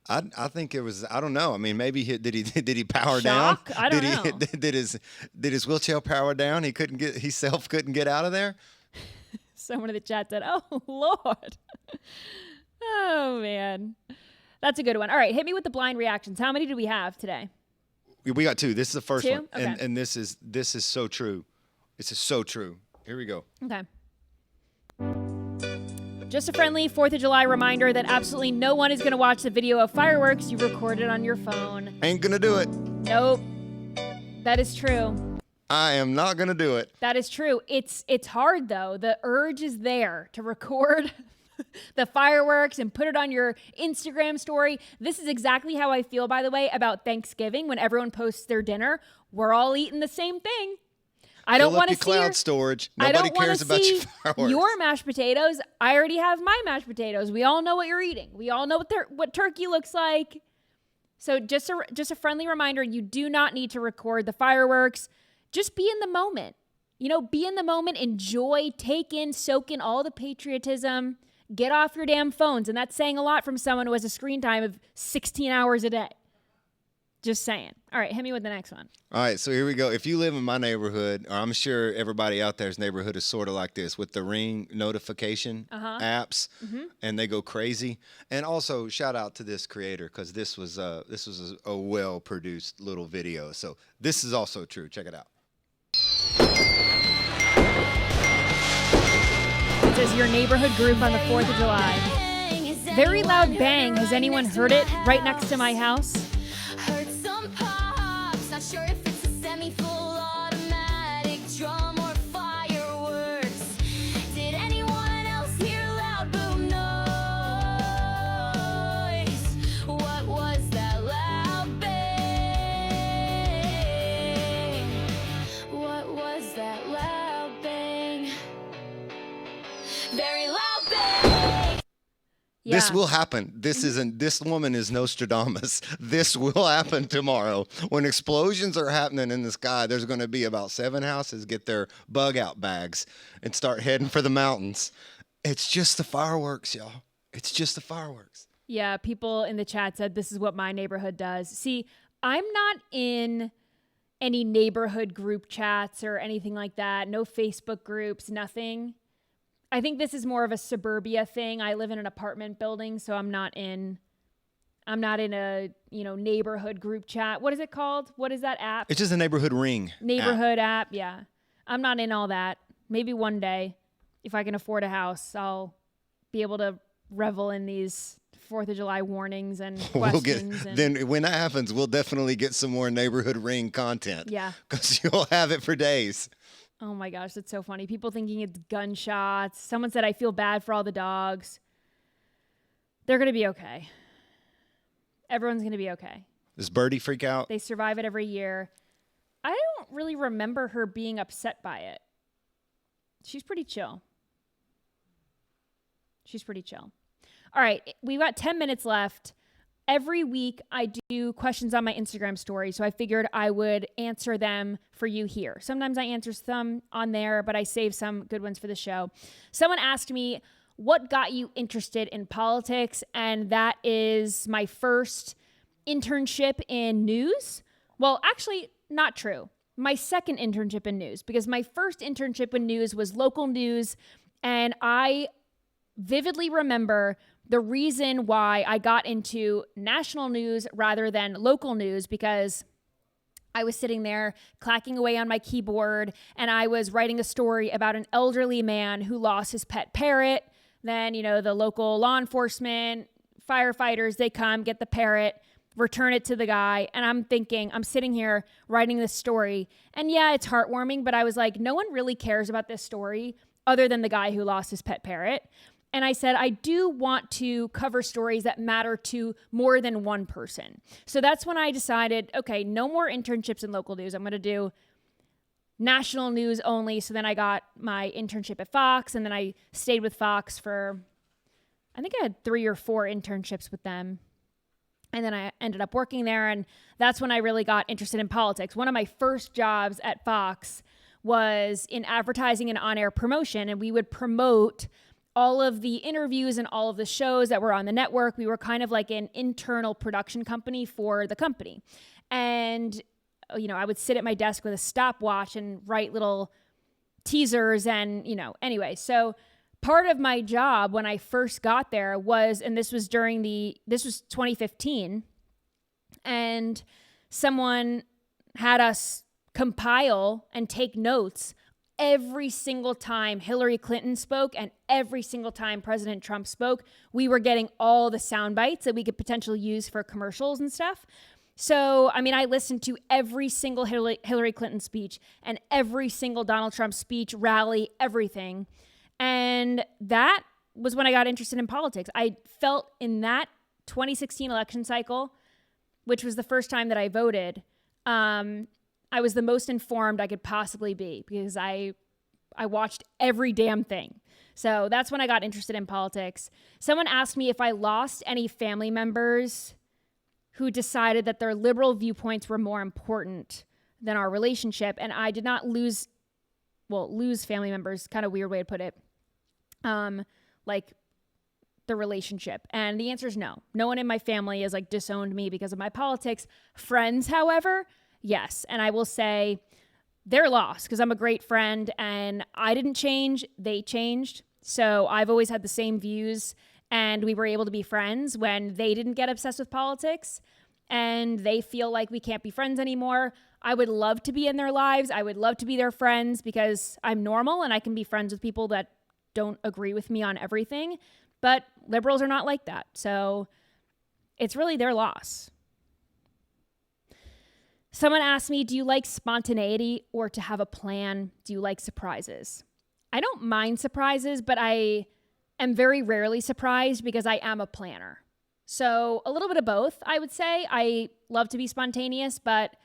I think it was. I don't know. I mean, maybe did he power Shock? down? I don't know. Did his wheelchair power down? He couldn't get out of there. Someone in the chat said, "Oh Lord, oh man, that's a good one." All right, hit me with the blind reactions. How many do we have today? We got 2. This is the first 2? one, Okay. and this is so true. This is so true. Here we go. Okay. Just a friendly 4th of July reminder that absolutely no one is going to watch the video of fireworks you recorded on your phone. Ain't gonna do it. Nope. That is true. I am not gonna do it. That is true. It's hard though. The urge is there to record the fireworks and put it on your Instagram story. This is exactly how I feel, by the way, about Thanksgiving when everyone posts their dinner. We're all eating the same thing. I don't want to see cloud storage. Nobody cares about your fireworks. Your mashed potatoes. I already have my mashed potatoes. We all know what you're eating. We all know what turkey looks like. So just a friendly reminder, you do not need to record the fireworks. Just be in the moment. You know, be in the moment, enjoy, take in, soak in all the patriotism. Get off your damn phones. And that's saying a lot from someone who has a screen time of 16 hours a day. Just saying. All right, hit me with the next one. All right, so here we go. If you live in my neighborhood, or I'm sure everybody out there's neighborhood is sort of like this with the Ring notification apps, and they go crazy. And also, shout out to this creator because this was a well-produced little video. So this is also true. Check it out. It says your neighborhood group on the 4th of July. Very loud bang. Has anyone heard it right next to my house? Heard some pops, not sure if it's a semi-full automatic drum or fireworks. Did anyone else hear loud boom noise? What was that loud bang? What was that loud bang? Very loud bang. This Yeah. will happen. This woman is Nostradamus. This will happen tomorrow. When explosions are happening in the sky, there's going to be about 7 houses get their bug out bags and start heading for the mountains. It's just the fireworks, y'all. It's just the fireworks. Yeah, people in the chat said this is what my neighborhood does. See, I'm not in any neighborhood group chats or anything like that. No Facebook groups, nothing. I think this is more of a suburbia thing. I live in an apartment building, so I'm not in a, neighborhood group chat. What is it called? What is that app? It's just a neighborhood ring. Neighborhood app, yeah. I'm not in all that. Maybe one day, if I can afford a house, I'll be able to revel in these 4th of July warnings and questions. Then when that happens, we'll definitely get some more neighborhood ring content. Yeah. Because you'll have it for days. Oh my gosh, that's so funny. People thinking it's gunshots. Someone said, I feel bad for all the dogs. They're going to be okay. Everyone's going to be okay. Does Birdie freak out? They survive it every year. I don't really remember her being upset by it. She's pretty chill. All right, we've got 10 minutes left. Every week I do questions on my Instagram story, so I figured I would answer them for you here. Sometimes I answer some on there, but I save some good ones for the show. Someone asked me, what got you interested in politics? And that is my first internship in news. Well, actually, not true. My second internship in news, because my first internship in news was local news, and I vividly remember the reason why I got into national news rather than local news, because I was sitting there clacking away on my keyboard and I was writing a story about an elderly man who lost his pet parrot. Then, the local law enforcement, firefighters, they come, get the parrot, return it to the guy. And I'm sitting here writing this story. And yeah, it's heartwarming, but I was like, no one really cares about this story other than the guy who lost his pet parrot. And I said, I do want to cover stories that matter to more than one person. So that's when I decided, okay, no more internships in local news. I'm going to do national news only. So then I got my internship at Fox, and then I stayed with Fox for, I think I had 3 or 4 internships with them. And then I ended up working there, and that's when I really got interested in politics. One of my first jobs at Fox was in advertising and on-air promotion, and we would promote all of the interviews and all of the shows that were on the network. We were kind of like an internal production company for the company. And, I would sit at my desk with a stopwatch and write little teasers and, anyway. So part of my job when I first got there was, and this was 2015, and someone had us compile and take notes every single time Hillary Clinton spoke and every single time President Trump spoke. We were getting all the sound bites that we could potentially use for commercials and stuff. So, I listened to every single Hillary Clinton speech and every single Donald Trump speech, rally, everything. And that was when I got interested in politics. I felt in that 2016 election cycle, which was the first time that I voted, I was the most informed I could possibly be because I watched every damn thing. So that's when I got interested in politics. Someone asked me if I lost any family members who decided that their liberal viewpoints were more important than our relationship. And I did not lose family members, kind of weird way to put it, like the relationship. And the answer is no. No one in my family has disowned me because of my politics. Friends, however, yes. And I will say they're lost because I'm a great friend and I didn't change. They changed. So I've always had the same views and we were able to be friends when they didn't get obsessed with politics and they feel like we can't be friends anymore. I would love to be in their lives. I would love to be their friends because I'm normal and I can be friends with people that don't agree with me on everything. But liberals are not like that. So it's really their loss. Someone asked me, do you like spontaneity or to have a plan? Do you like surprises? I don't mind surprises, but I am very rarely surprised because I am a planner. So a little bit of both, I would say. I love to be spontaneous, but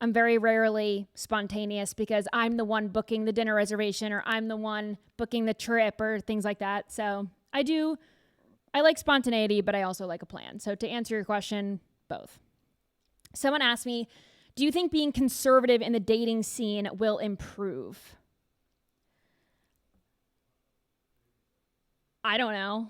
I'm very rarely spontaneous because I'm the one booking the dinner reservation or I'm the one booking the trip or things like that. So I do I like spontaneity, but I also like a plan. So to answer your question, both. Someone asked me, do you think being conservative in the dating scene will improve? I don't know.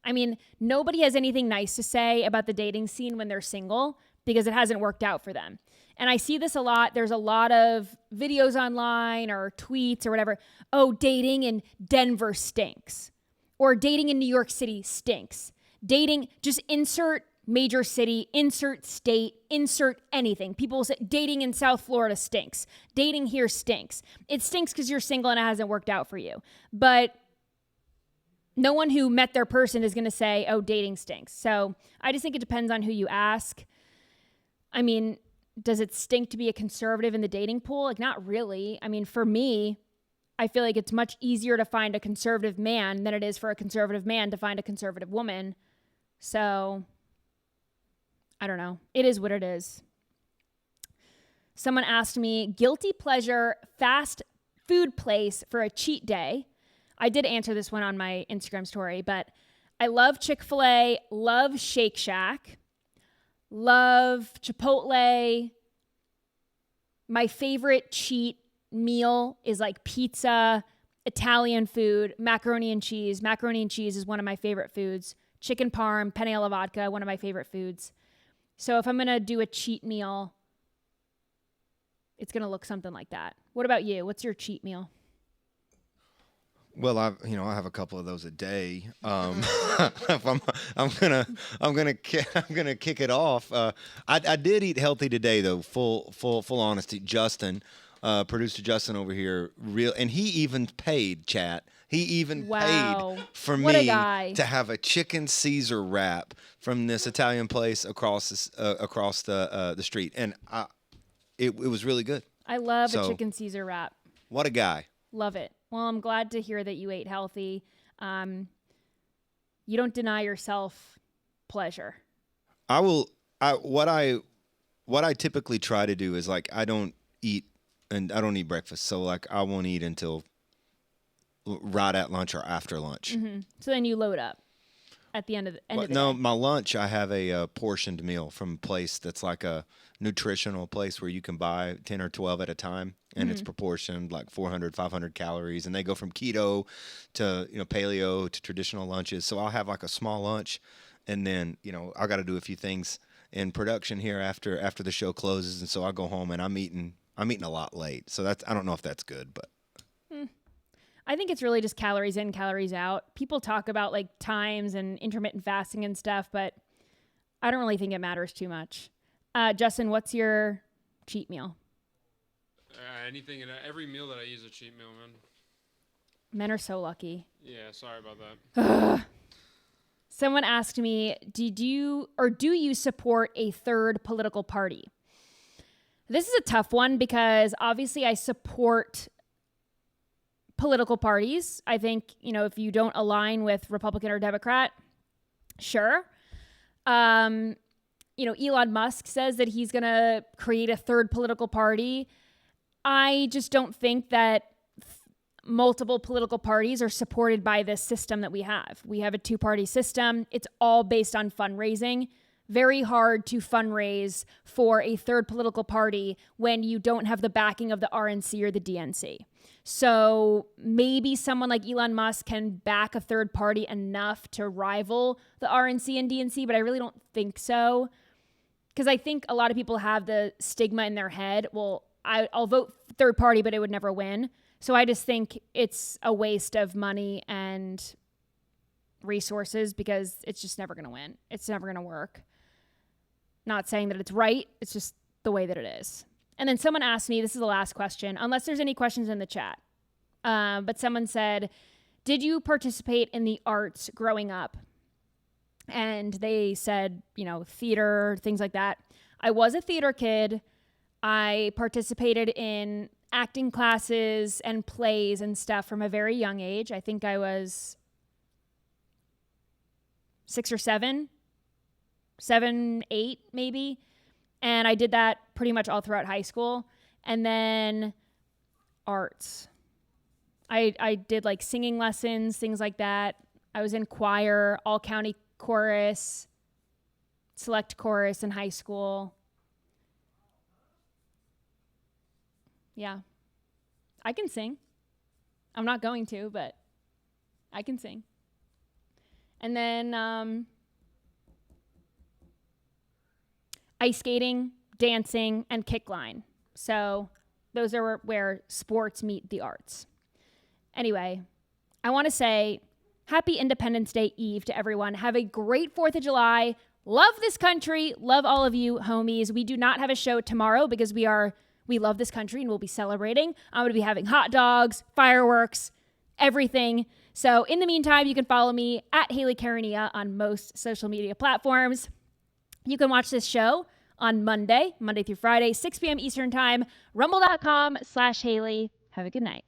I mean, nobody has anything nice to say about the dating scene when they're single because it hasn't worked out for them. And I see this a lot. There's a lot of videos online or tweets or whatever. Oh, dating in Denver stinks. Or dating in New York City stinks. Dating, just insert major city, insert state, insert anything. People will say dating in South Florida stinks. Dating here stinks. It stinks because you're single and it hasn't worked out for you. But no one who met their person is going to say, oh, dating stinks. So I just think it depends on who you ask. I mean, does it stink to be a conservative in the dating pool? Like, not really. I mean, for me, I feel like it's much easier to find a conservative man than it is for a conservative man to find a conservative woman. So I don't know. It is what it is. Someone asked me, guilty pleasure fast food place for a cheat day. I did answer this one on my Instagram story, but I love Chick-fil-A, love Shake Shack, love Chipotle. My favorite cheat meal is like pizza, Italian food, macaroni and cheese. Macaroni and cheese is one of my favorite foods. Chicken parm, penne alla vodka, one of my favorite foods. So if I'm going to do a cheat meal, it's going to look something like that. What about you? What's your cheat meal? Well, I have a couple of those a day. If I'm gonna kick it off. I did eat healthy today, though. Full honesty. Justin, producer Justin over here, and he even paid, chat. He even paid for me to have a chicken Caesar wrap from this Italian place across the street, and it was really good. I love a chicken Caesar wrap. What a guy! Love it. Well, I'm glad to hear that you ate healthy. You don't deny yourself pleasure. What I typically try to do is, like, I don't eat breakfast. So, like, I won't eat until right at lunch or after lunch. Mm-hmm. So then you load up at the end of the day. My lunch, I have a portioned meal from a place that's like a nutritional place where you can buy 10 or 12 at a time, and it's proportioned like 400, 500 calories, and they go from keto to paleo to traditional lunches. So I'll have like a small lunch, and then I got to do a few things in production here after the show closes, and so I go home and I'm eating a lot late. So I don't know if that's good, but I think it's really just calories in, calories out. People talk about like times and intermittent fasting and stuff, but I don't really think it matters too much. Justin, what's your cheat meal? Anything and every meal that I eat is a cheat meal, man. Men are so lucky. Yeah, sorry about that. Someone asked me, do you support a third political party? This is a tough one because obviously I support political parties. I think, if you don't align with Republican or Democrat, sure. Elon Musk says that he's going to create a third political party. I just don't think that multiple political parties are supported by this system that we have. We have a two-party system. It's all based on fundraising. Very hard to fundraise for a third political party when you don't have the backing of the RNC or the DNC. So maybe someone like Elon Musk can back a third party enough to rival the RNC and DNC, but I really don't think so. Because I think a lot of people have the stigma in their head, well, I'll vote third party, but it would never win. So I just think it's a waste of money and resources because it's just never going to win. It's never going to work. Not saying that it's right. It's just the way that it is. And then someone asked me, this is the last question, unless there's any questions in the chat. But someone said, did you participate in the arts growing up? And they said, theater, things like that. I was a theater kid. I participated in acting classes and plays and stuff from a very young age. I think I was 6 or 7, 8 maybe. And I did that pretty much all throughout high school. And then arts. I did like singing lessons, things like that. I was in choir, all county chorus, select chorus in high school. Yeah. I can sing. I'm not going to, but I can sing. And then ice skating, dancing, and kickline. So those are where sports meet the arts. Anyway, I want to say happy Independence Day Eve to everyone. Have a great 4th of July. Love this country. Love all of you homies. We do not have a show tomorrow because we love this country and we'll be celebrating. I'm going to be having hot dogs, fireworks, everything. So in the meantime, you can follow me at Haley Carania on most social media platforms. You can watch this show on Monday through Friday, 6 p.m. Eastern Time, rumble.com/Haley. Have a good night.